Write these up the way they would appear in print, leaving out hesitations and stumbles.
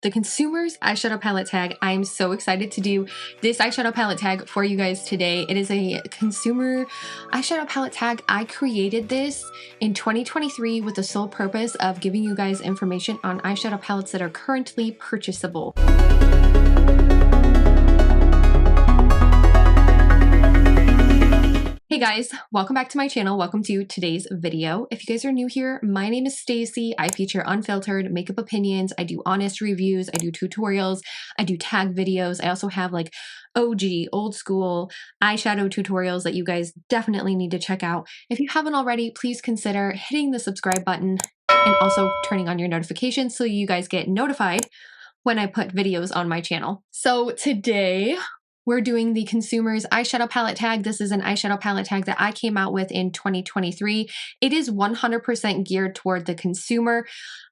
the consumer's eyeshadow palette tag. I'm so excited to do this eyeshadow palette tag for you guys today. It is a consumer eyeshadow palette tag. I created this in 2023 with the sole purpose of giving you guys information on eyeshadow palettes that are currently purchasable. Hey guys, welcome back to my channel. Welcome to today's video. If you guys are new here, my name is Stacy. I feature unfiltered makeup opinions. I do honest reviews. I do tutorials. I do tag videos. I also have like OG, old school eyeshadow tutorials that you guys definitely need to check out. If you haven't already, please consider hitting the subscribe button and also turning on your notifications so you guys get notified when I put videos on my channel. So today, we're doing the consumer's eyeshadow palette tag. This is an eyeshadow palette tag that I came out with in 2023. It is 100% geared toward the consumer.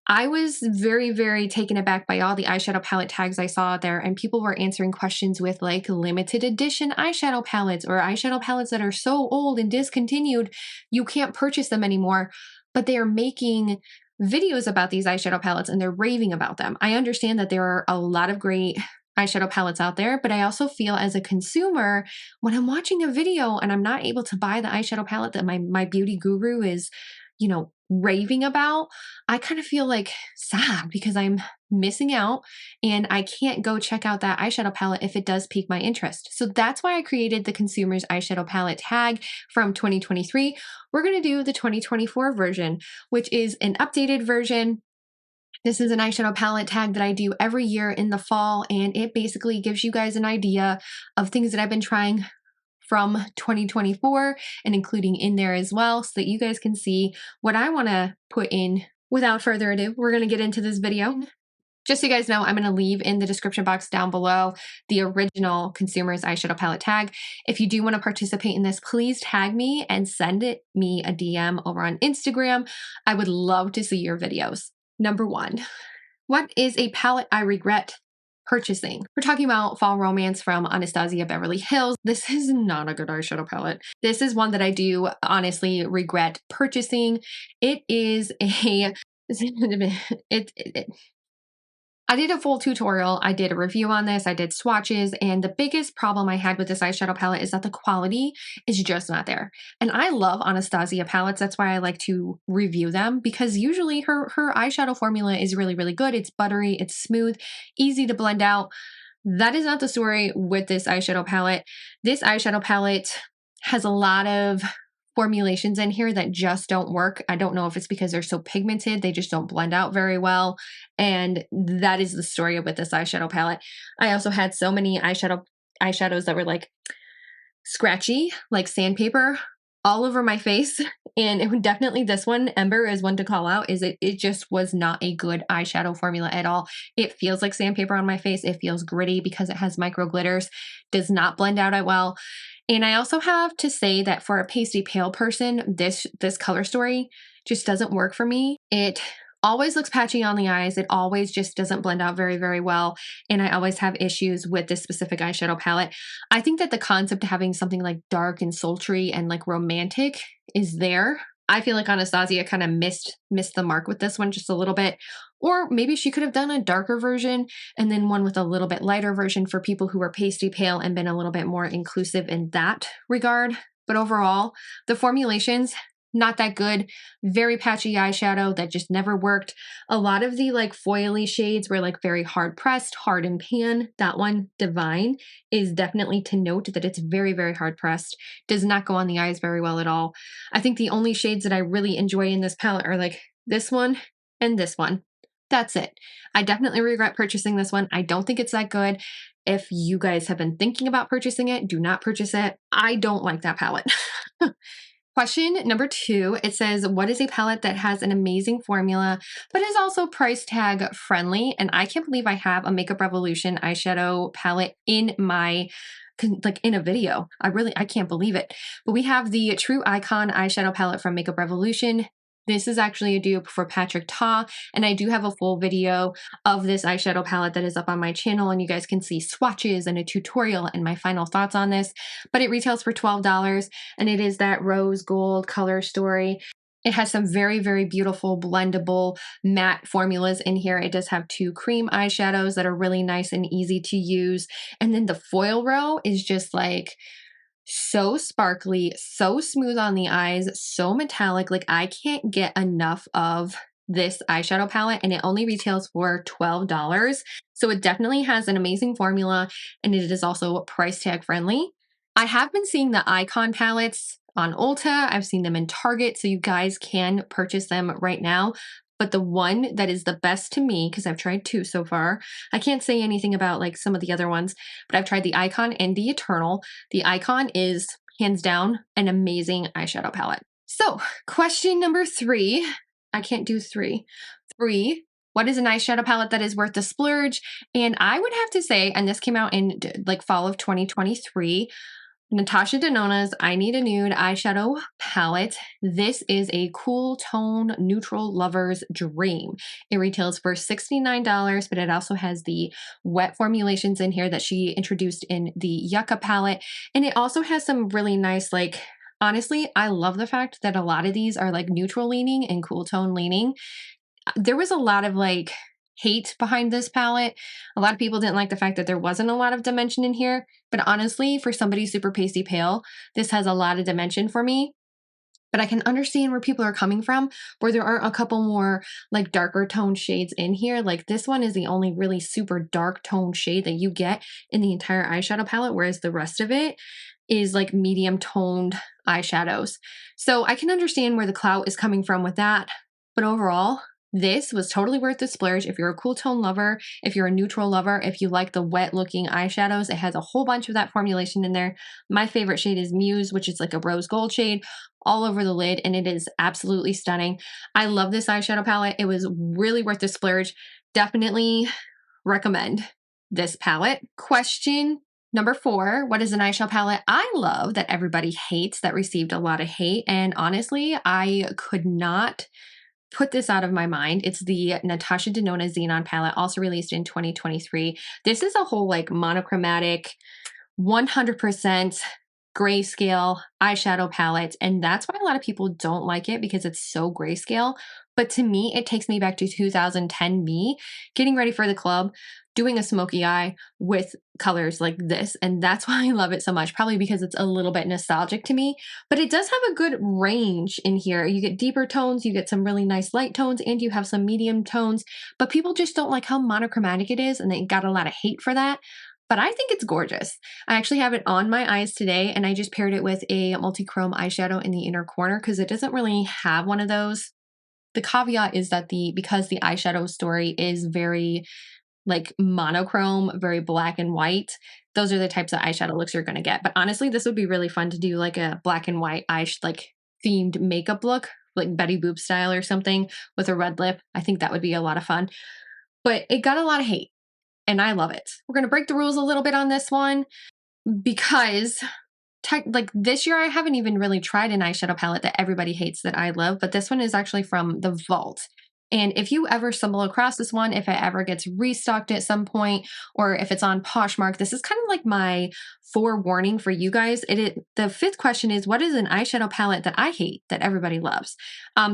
I was very taken aback by all the eyeshadow palette tags I saw out there, and people were answering questions with like limited edition eyeshadow palettes or eyeshadow palettes that are so old and discontinued, you can't purchase them anymore, but they are making videos about these eyeshadow palettes and they're raving about them. I understand that there are a lot of great eyeshadow palettes out there, but I also feel as a consumer, when I'm watching a video and I'm not able to buy the eyeshadow palette that my beauty guru is, raving about, I kind of feel like sad because I'm missing out and I can't go check out that eyeshadow palette if it does pique my interest. So that's why I created the consumer's eyeshadow palette tag from 2023. We're going to do the 2024 version, which is an updated version. This is an eyeshadow palette tag that I do every year in the fall, and it basically gives you guys an idea of things that I've been trying from 2024 and including in there as well so that you guys can see what I want to put in. Without further ado, we're going to get into this video. Just so you guys know, I'm going to leave in the description box down below the original consumer's eyeshadow palette tag. If you do want to participate in this, please tag me and send me a DM over on Instagram. I would love to see your videos. Number 1, what is a palette I regret purchasing? We're talking about Fall Romance from Anastasia Beverly Hills. This is not a good eyeshadow palette. This is one that I do honestly regret purchasing. It is a, I did a full tutorial. I did a review on this. I did swatches, and the biggest problem I had with this eyeshadow palette is that the quality is just not there. And I love Anastasia palettes. That's why I like to review them, because usually her eyeshadow formula is really good. It's buttery, it's smooth, easy to blend out. That is not the story with this eyeshadow palette. This eyeshadow palette has a lot of formulations in here that just don't work. I don't know if it's because they're so pigmented, they just don't blend out very well. And that is the story with this eyeshadow palette. I also had so many eyeshadows that were like scratchy, like sandpaper, all over my face. And it would definitely, this one, Ember, is one to call out, is it just was not a good eyeshadow formula at all. It feels like sandpaper on my face. It feels gritty because it has micro glitters, does not blend out well. And I also have to say that for a pasty pale person, this color story just doesn't work for me. It always looks patchy on the eyes. It always just doesn't blend out very well. And I always have issues with this specific eyeshadow palette. I think that the concept of having something like dark and sultry and like romantic is there. I feel like Anastasia kind of missed the mark with this one just a little bit. Or maybe she could have done a darker version and then one with a little bit lighter version for people who are pasty pale and been a little bit more inclusive in that regard. But overall, the formulations, not that good. Very patchy eyeshadow that just never worked. A lot of the like foily shades were like very hard pressed, hard in pan. That one, Divine, is definitely to note that it's very hard pressed. Does not go on the eyes very well at all. I think the only shades that I really enjoy in this palette are like this one and this one. That's it. I definitely regret purchasing this one. I don't think it's that good. If you guys have been thinking about purchasing it, do not purchase it. I don't like that palette. Question number 2, it says, what is a palette that has an amazing formula, but is also price tag friendly? And I can't believe I have a Makeup Revolution eyeshadow palette in my, like in a video. I can't believe it. But we have the True Icon eyeshadow palette from Makeup Revolution. This is actually a dupe for Patrick Ta, and I do have a full video of this eyeshadow palette that is up on my channel, and you guys can see swatches and a tutorial and my final thoughts on this. But it retails for $12, and it is that rose gold color story. It has some very, very beautiful blendable matte formulas in here. It does have 2 cream eyeshadows that are really nice and easy to use. And then the foil row is just like so sparkly, so smooth on the eyes, so metallic. Like I can't get enough of this eyeshadow palette, and it only retails for $12. So it definitely has an amazing formula, and it is also price tag friendly. I have been seeing the Icon palettes on Ulta. I've seen them in Target, so you guys can purchase them right now. But the one that is the best to me, because I've tried 2 so far, I can't say anything about like some of the other ones, but I've tried the Icon and the Eternal. The Icon is hands down an amazing eyeshadow palette. So, question number 3. I can't do 3. 3. What is an eyeshadow palette that is worth the splurge? And I would have to say, and this came out in like fall of 2023, Natasha Denona's I Need a Nude eyeshadow palette. This is a cool tone neutral lover's dream. It retails for $69, but it also has the wet formulations in here that she introduced in the Yucca palette. And it also has some really nice, like, honestly, I love the fact that a lot of these are like neutral leaning and cool tone leaning. There was a lot of like hate behind this palette. A lot of people didn't like the fact that there wasn't a lot of dimension in here, but honestly, for somebody super pasty pale, this has a lot of dimension for me. But I can understand where people are coming from, where there are a couple more like darker tone shades in here. Like this one is the only really super dark tone shade that you get in the entire eyeshadow palette, whereas the rest of it is like medium toned eyeshadows. So I can understand where the clout is coming from with that. But overall, this was totally worth the splurge if you're a cool tone lover, if you're a neutral lover, if you like the wet looking eyeshadows. It has a whole bunch of that formulation in there. My favorite shade is Muse, which is like a rose gold shade all over the lid, and it is absolutely stunning. I love this eyeshadow palette. It was really worth the splurge. Definitely recommend this palette. Question number 4, what is an eyeshadow palette I love that everybody hates, that received a lot of hate? And honestly, I could not put this out of my mind. It's the Natasha Denona Xenon palette, also released in 2023. This is a whole like monochromatic, 100% grayscale eyeshadow palette, and that's why a lot of people don't like it, because it's so grayscale. But to me, it takes me back to 2010 me, getting ready for the club, doing a smoky eye with colors like this, and that's why I love it so much, probably because it's a little bit nostalgic to me. But it does have a good range in here. You get deeper tones, you get some really nice light tones, and you have some medium tones, but people just don't like how monochromatic it is, and they got a lot of hate for that. But I think it's gorgeous. I actually have it on my eyes today, and I just paired it with a multi-chrome eyeshadow in the inner corner because it doesn't really have one of those. The caveat is that because the eyeshadow story is very like monochrome, very black and white, those are the types of eyeshadow looks you're going to get. But honestly, this would be really fun to do like a black and white like themed makeup look, like Betty Boop style or something with a red lip. I think that would be a lot of fun. But it got a lot of hate, and I love it. We're going to break the rules a little bit on this one because like this year, I haven't even really tried an eyeshadow palette that everybody hates that I love, but this one is actually from the Vault. And if you ever stumble across this one, if it ever gets restocked at some point, or if it's on Poshmark, this is kind of like my forewarning for you guys. The 5th question is, what is an eyeshadow palette that I hate that everybody loves?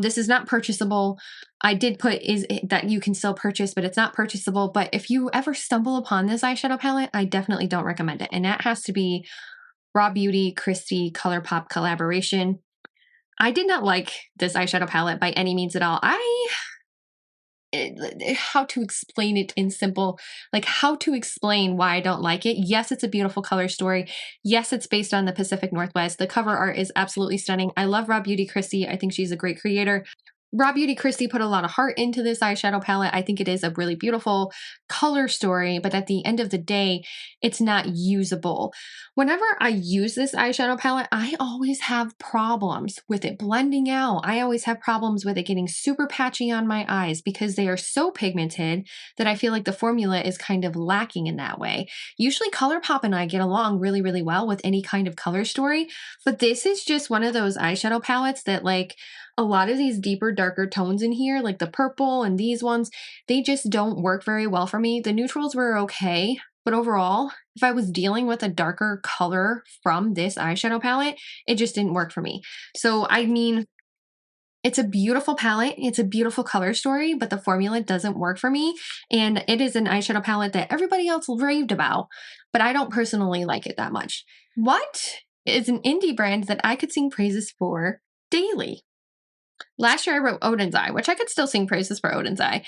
This is not purchasable. I did put that you can still purchase, but it's not purchasable. But if you ever stumble upon this eyeshadow palette, I definitely don't recommend it. And that has to be Raw Beauty Christie ColourPop collaboration. I did not like this eyeshadow palette by any means at all. How to explain it in simple, like how to explain why I don't like it. Yes, it's a beautiful color story. Yes, it's based on the Pacific Northwest. The cover art is absolutely stunning. I love Raw Beauty Christie. I think she's a great creator. Raw Beauty Christie put a lot of heart into this eyeshadow palette. I think it is a really beautiful color story, but at the end of the day, it's not usable. Whenever I use this eyeshadow palette, I always have problems with it blending out. I always have problems with it getting super patchy on my eyes because they are so pigmented that I feel like the formula is kind of lacking in that way. Usually ColourPop and I get along really, really well with any kind of color story, but this is just one of those eyeshadow palettes that like, a lot of these deeper, darker tones in here, like the purple and these ones, they just don't work very well for me. The neutrals were okay, but overall, if I was dealing with a darker color from this eyeshadow palette, it just didn't work for me. So, I mean, It's a beautiful palette. It's a beautiful color story, but the formula doesn't work for me. And it is an eyeshadow palette that everybody else raved about, but I don't personally like it that much. What is an indie brand that I could sing praises for daily? Last year I wrote Odin's Eye, which I could still sing praises for Odin's Eye.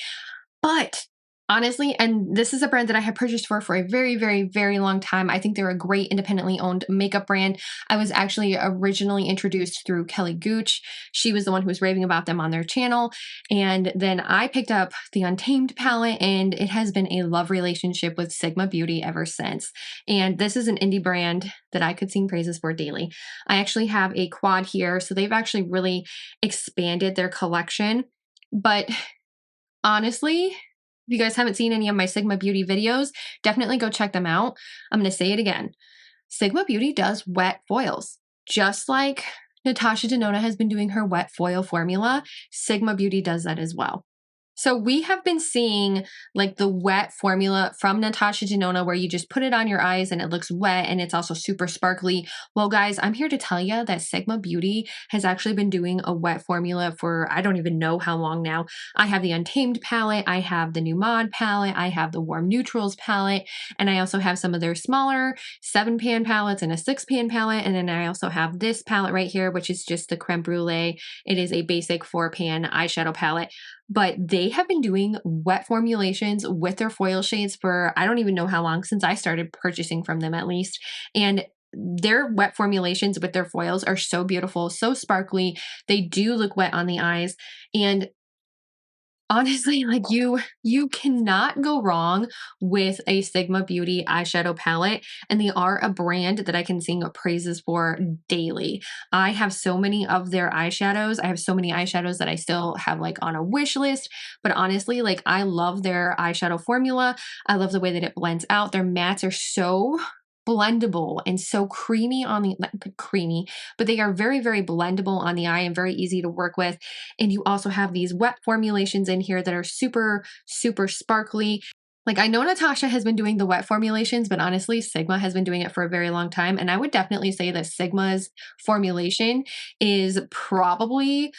But honestly, and this is a brand that I have purchased for a very, very, very long time. I think they're a great independently owned makeup brand. I was actually originally introduced through Kelly Gooch. She was the one who was raving about them on their channel. And then I picked up the Untamed palette, and it has been a love relationship with Sigma Beauty ever since. And this is an indie brand that I could sing praises for daily. I actually have a quad here, so they've actually really expanded their collection. But honestly, if you guys haven't seen any of my Sigma Beauty videos, definitely go check them out. I'm going to say it again. Sigma Beauty does wet foils. Just like Natasha Denona has been doing her wet foil formula, Sigma Beauty does that as well. So we have been seeing like the wet formula from Natasha Denona where you just put it on your eyes and it looks wet and it's also super sparkly. Well, guys, I'm here to tell you that Sigma Beauty has actually been doing a wet formula for I don't even know how long now. I have the Untamed palette, I have the new Mod palette, I have the Warm Neutrals palette, and I also have some of their smaller 7-pan palettes and a 6-pan palette. And then I also have this palette right here, which is just the Creme Brulee. It is a basic 4-pan eyeshadow palette. But they have been doing wet formulations with their foil shades for I don't even know how long, since I started purchasing from them at least. And their wet formulations with their foils are so beautiful, so sparkly. They do look wet on the eyes. And honestly, like you cannot go wrong with a Sigma Beauty eyeshadow palette, and they are a brand that I can sing praises for daily. I have so many of their eyeshadows. I have so many eyeshadows that I still have like on a wish list, but honestly, like I love their eyeshadow formula. I love the way that it blends out. Their mattes are so blendable and so creamy on the not creamy, but they are very, very blendable on the eye and very easy to work with. And you also have these wet formulations in here that are super, super sparkly. Like I know Natasha has been doing the wet formulations, but honestly, Sigma has been doing it for a very long time. And I would definitely say that Sigma's formulation is probably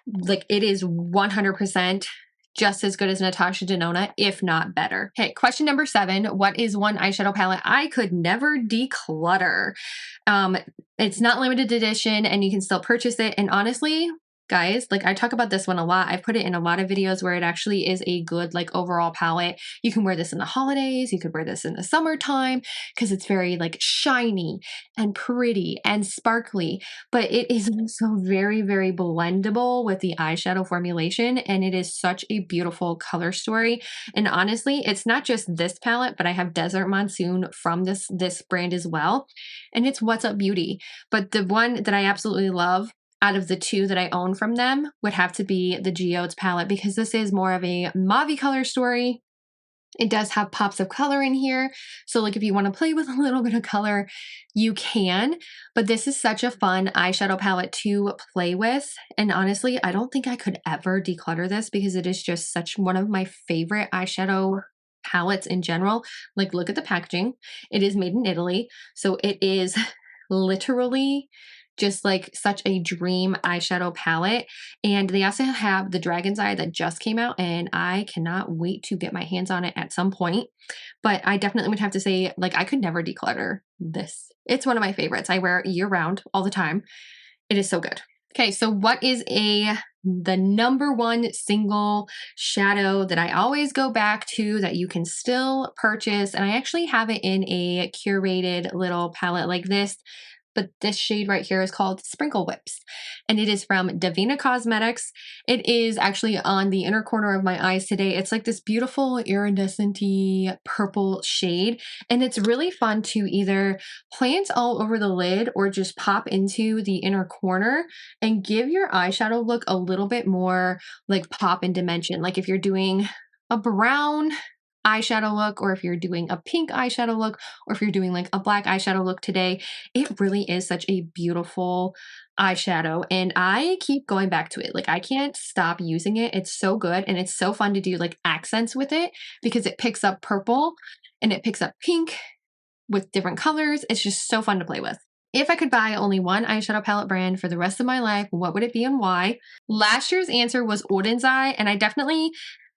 like it is 100% just as good as Natasha Denona, if not better. Okay, question number 7. What is one eyeshadow palette I could never declutter? It's not limited edition and you can still purchase it. And honestly, guys, like I talk about this one a lot. I put it in a lot of videos where it actually is a good like overall palette. You can wear this in the holidays. You could wear this in the summertime because it's very like shiny and pretty and sparkly, but it is also very, very blendable with the eyeshadow formulation. And it is such a beautiful color story. And honestly, it's not just this palette, but I have Desert Monsoon from this brand as well. And it's What's Up Beauty. But the one that I absolutely love out of the 2 that I own from them would have to be the Geodes palette, because this is more of a mauve color story. It does have pops of color in here. So like if you want to play with a little bit of color, you can, but this is such a fun eyeshadow palette to play with. And honestly, I don't think I could ever declutter this because it is just such one of my favorite eyeshadow palettes in general. Like look at the packaging. It is made in Italy. So it is literally just like such a dream eyeshadow palette. And they also have the Dragon's Eye that just came out, and I cannot wait to get my hands on it at some point. But I definitely would have to say, like, I could never declutter this. It's one of my favorites. I wear it year round all the time. It is so good. Okay, so what is the number one single shadow that I always go back to that you can still purchase? And I actually have it in a curated little palette like this. But this shade right here is called Sprinkle Whips, and it is from Davina Cosmetics. It is actually on the inner corner of my eyes today. It's like this beautiful iridescent-y purple shade, and it's really fun to either plant all over the lid or just pop into the inner corner and give your eyeshadow look a little bit more like pop and dimension. Like if you're doing a brown eyeshadow look, or if you're doing a pink eyeshadow look, or if you're doing like a black eyeshadow look today, it really is such a beautiful eyeshadow. And I keep going back to it. Like I can't stop using it. It's so good. And it's so fun to do like accents with it because it picks up purple and it picks up pink with different colors. It's just so fun to play with. If I could buy only one eyeshadow palette brand for the rest of my life, what would it be and why? Last year's answer was Odin's Eye, and I definitely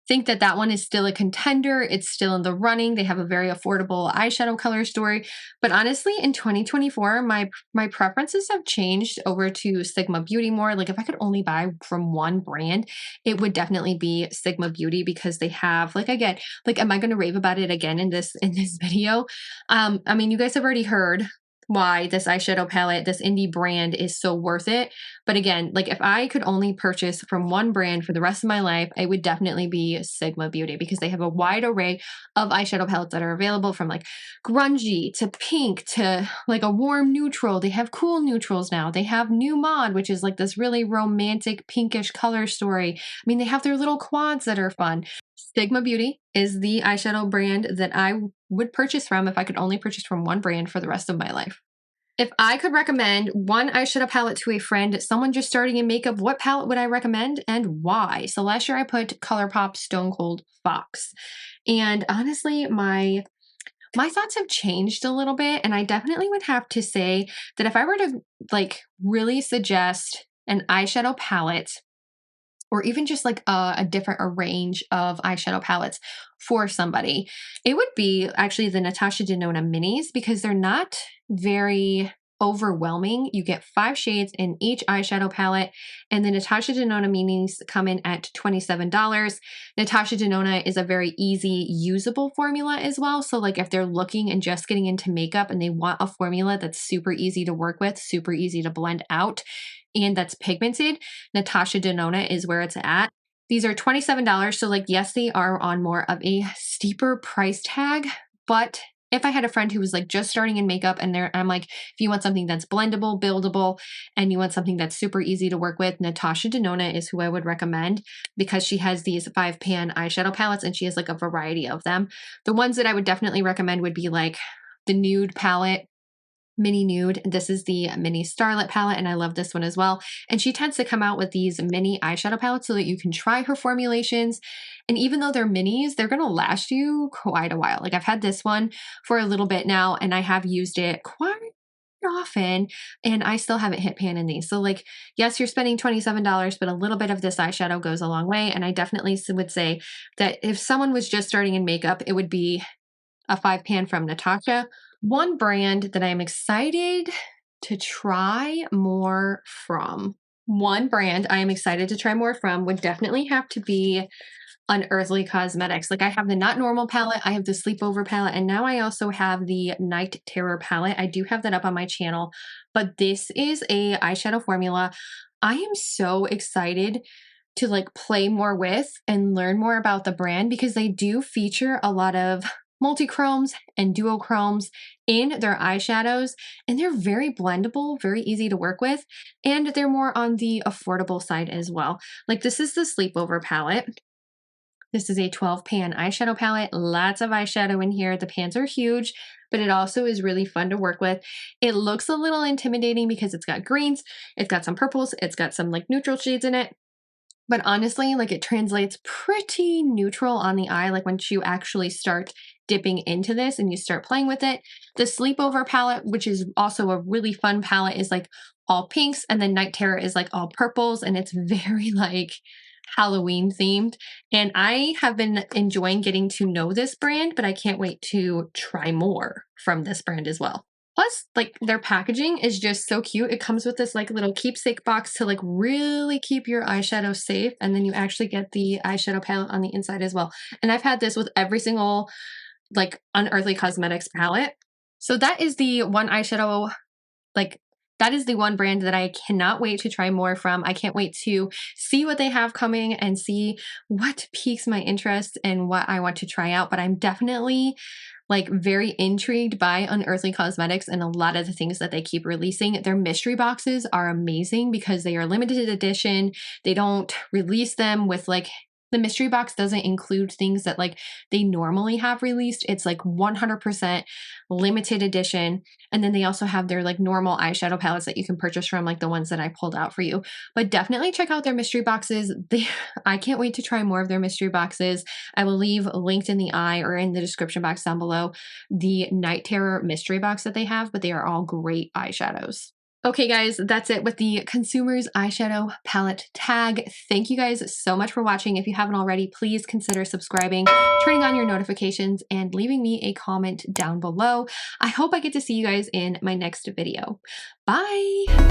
think that that one is still a contender. It's still in the running. They have a very affordable eyeshadow color story. But honestly, in 2024, my preferences have changed over to Sigma Beauty more. Like if I could only buy from one brand, it would definitely be Sigma Beauty because they have, like again, like am I going to rave about it again in this video? I mean, you guys have already heard why this eyeshadow palette, this indie brand is so worth it. But again, like if I could only purchase from one brand for the rest of my life, it would definitely be Sigma Beauty because they have a wide array of eyeshadow palettes that are available from like grungy to pink to like a warm neutral. They have cool neutrals now. They have New Mod, which is like this really romantic pinkish color story. I mean, they have their little quads that are fun. Sigma Beauty is the eyeshadow brand that I would purchase from if I could only purchase from one brand for the rest of my life. If I could recommend one eyeshadow palette to a friend, someone just starting in makeup, what palette would I recommend and why? So last year I put ColourPop Stone Cold Fox. And honestly, my thoughts have changed a little bit. And I definitely would have to say that if I were to like really suggest an eyeshadow palette or even just like a different range of eyeshadow palettes for somebody, it would be actually the Natasha Denona minis because they're not very overwhelming. You get 5 shades in each eyeshadow palette, and the Natasha Denona minis come in at $27. Natasha Denona is a very easy, usable formula as well. So like if they're looking and just getting into makeup and they want a formula that's super easy to work with, super easy to blend out, and that's pigmented, Natasha Denona is where it's at. These are $27. So like, yes, they are on more of a steeper price tag, but if I had a friend who was like just starting in makeup and I'm like, if you want something that's blendable, buildable, and you want something that's super easy to work with, Natasha Denona is who I would recommend because she has these 5-pan eyeshadow palettes and she has like a variety of them. The ones that I would definitely recommend would be like the Nude palette, Mini Nude. This is the Mini Starlet palette, and I love this one as well. And she tends to come out with these mini eyeshadow palettes so that you can try her formulations. And even though they're minis, they're going to last you quite a while. Like I've had this one for a little bit now, and I have used it quite often, and I still haven't hit pan in these. So like, yes, you're spending $27, but a little bit of this eyeshadow goes a long way. And I definitely would say that if someone was just starting in makeup, it would be a 5-pan from Natasha. One brand that I'm excited to try more from. One brand I am excited to try more from would definitely have to be Unearthly Cosmetics. Like I have the Not Normal palette, I have the Sleepover palette, and now I also have the Night Terror palette. I do have that up on my channel, but this is a eyeshadow formula I am so excited to like play more with and learn more about the brand because they do feature a lot of multi-chromes and duochromes in their eyeshadows, and they're very blendable, very easy to work with, and they're more on the affordable side as well. Like this is the Sleepover palette. This is a 12-pan eyeshadow palette, lots of eyeshadow in here. The pans are huge, but it also is really fun to work with. It looks a little intimidating because it's got greens, it's got some purples, it's got some like neutral shades in it. But honestly, like it translates pretty neutral on the eye, like once you actually start dipping into this and you start playing with it. The Sleepover palette, which is also a really fun palette, is like all pinks, and then Night Terror is like all purples, and it's very like Halloween themed. And I have been enjoying getting to know this brand, but I can't wait to try more from this brand as well. Plus, like their packaging is just so cute. It comes with this like little keepsake box to like really keep your eyeshadow safe. And then you actually get the eyeshadow palette on the inside as well. And I've had this with every single like Unearthly Cosmetics palette. So that is the one eyeshadow, like that is the one brand that I cannot wait to try more from. I can't wait to see what they have coming and see what piques my interest and what I want to try out. But I'm definitely like very intrigued by Unearthly Cosmetics and a lot of the things that they keep releasing. Their mystery boxes are amazing because they are limited edition. They don't release them with like The mystery box doesn't include things that like they normally have released. It's like 100% limited edition. And then they also have their like normal eyeshadow palettes that you can purchase from, like the ones that I pulled out for you. But definitely check out their mystery boxes. I can't wait to try more of their mystery boxes. I will leave linked in the eye or in the description box down below the Night Terror mystery box that they have, but they are all great eyeshadows. Okay, guys, that's it with the Consumer's Eyeshadow Palette Tag. Thank you guys so much for watching. If you haven't already, please consider subscribing, turning on your notifications, and leaving me a comment down below. I hope I get to see you guys in my next video. Bye!